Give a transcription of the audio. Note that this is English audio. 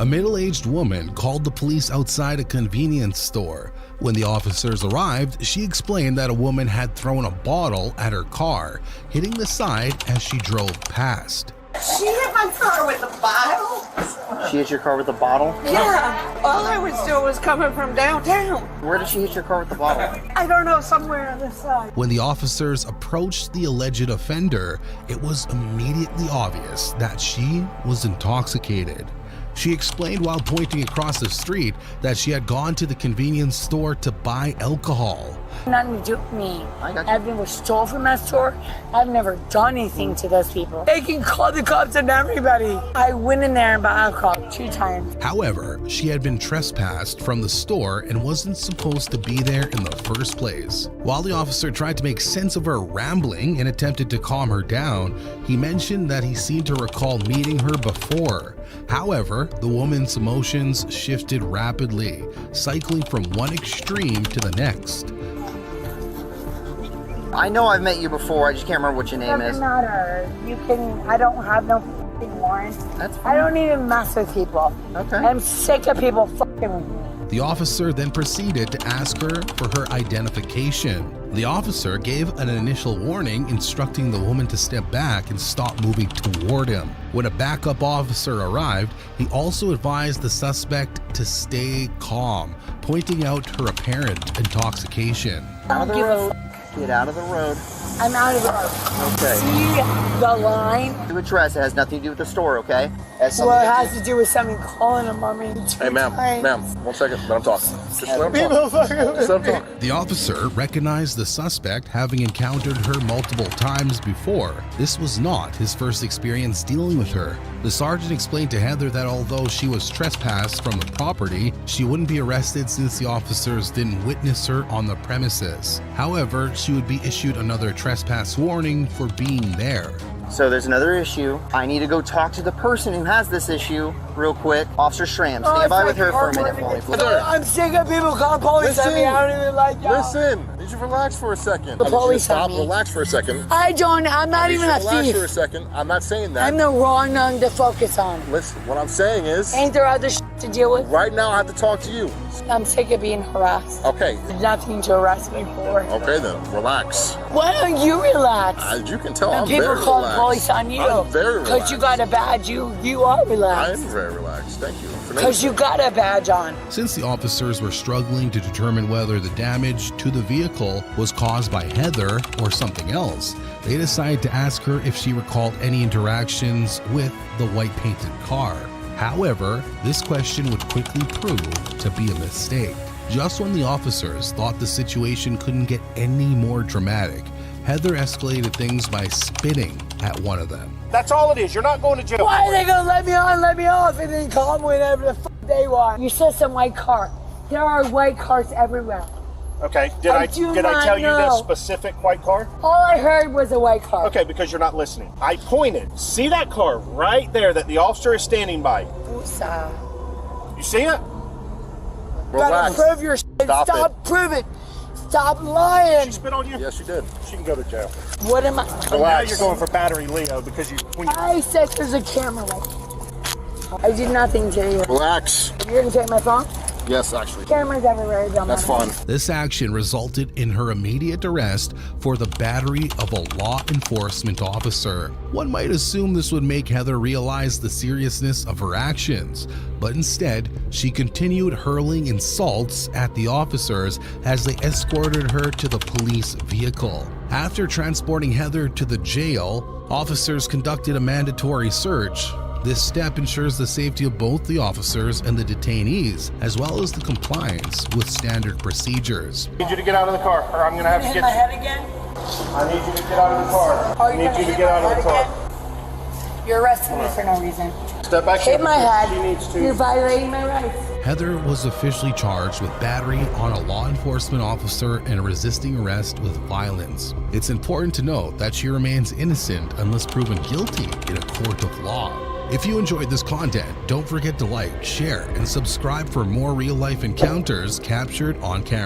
A middle-aged woman called the police outside a convenience store. When the officers arrived, she explained that a woman had thrown a bottle at her car, hitting the side as she drove past. She hit my car with a bottle. She hit your car with a bottle? Yeah. All I was doing was coming from downtown. Where did she hit your car with the bottle? I don't know, somewhere on the side. When the officers approached the alleged offender, it was immediately obvious that she was intoxicated. She explained while pointing across the street that she had gone to the convenience store to buy alcohol. Nothing to do with me. I got you. I've never stole from that store. I've never done anything to those people. They can call the cops on everybody. I went in there and bought alcohol 2 times. However, she had been trespassed from the store and wasn't supposed to be there in the first place. While the officer tried to make sense of her rambling and attempted to calm her down, he mentioned that he seemed to recall meeting her before. However, the woman's emotions shifted rapidly, cycling from one extreme to the next. I know I've met you before, I just can't remember what your name is. Doesn't matter. You can, I don't have no f***ing warrant. That's fine. I don't even mess with people. Okay. I'm sick of people f***ing with me. The officer then proceeded to ask her for her identification. The officer gave an initial warning instructing the woman to step back and stop moving toward him. When a backup officer arrived, he also advised the suspect to stay calm, pointing out her apparent intoxication. Out of the road. Get out of the road. I'm out of the road. Okay. See the line? To address, it has nothing to do with the store, okay? Well, it has to do with something calling them on me. Hey, ma'am, 1 second, let him talk. Just let him talk. Just let him talk. The officer recognized the suspect, having encountered her multiple times before. This was not his first experience dealing with her. The sergeant explained to Heather that although she was trespassed from the property, she wouldn't be arrested since the officers didn't witness her on the premises. However, she would be issued another trespass warning for being there. So there's another issue. I need to go talk to the person who has this issue real quick. Officer Schramm, stand by with her for a minute for me, please. I'm sick of people calling police on me. I don't even like y'all. Listen, you should relax for a second. The police stop, on me. relax for a second. I don't, I'm not even a Relax thief. for a second. I'm not saying that. I'm the wrong one to focus on. Listen, what I'm saying is, Ain't there other shit to deal with? right now I have to talk to you. I'm sick of being harassed. Okay. There's nothing to arrest me for. Okay then, relax. Why don't you relax? As you can tell, And I'm people very call relaxed. police on you. I'm very relaxed. Because you got a badge, you are I relaxed. am very relaxed, thank you. Because you got a badge on. Since the officers were struggling to determine whether the damage to the vehicle was caused by Heather or something else, they decided to ask her if she recalled any interactions with the white painted car. However, this question would quickly prove to be a mistake. Just when the officers thought the situation couldn't get any more dramatic, Heather escalated things by spitting at one of them. That's all it is. You're not going to jail. Why are they going to let me on, let me off, and then call me whenever the f they want? You said some white car. There are white cars everywhere. Okay. Did I do tell not you know. this specific white car? All I heard was a white car. Okay, because you're not listening. I pointed. See that car right there that the officer is standing by? You see it? Gotta prove your shit. Stop proving. Stop lying. She spit on you? Yes, you did. She can go to jail. What am I? Well, now you're going for battery, Leo, because I said there's a camera right. I did nothing to you. Relax. You're gonna take my phone? Yes, actually. Cameras everywhere. That's fine. This action resulted in her immediate arrest for the battery of a law enforcement officer. One might assume this would make Heather realize the seriousness of her actions, but instead, she continued hurling insults at the officers as they escorted her to the police vehicle. After transporting Heather to the jail, officers conducted a mandatory search. This step ensures the safety of both the officers and the detainees, as well as the compliance with standard procedures. I need you to get out of the car, or I'm going to have to Hit get my you. head again? I need you to get out of the car. I need you to get out of the car. You're arresting me for no reason. Step back. Hit my head. She needs to. You're violating my rights. Heather was officially charged with battery on a law enforcement officer and resisting arrest with violence. It's important to note that she remains innocent unless proven guilty in a court of law. If you enjoyed this content, don't forget to like, share, and subscribe for more real-life encounters captured on camera.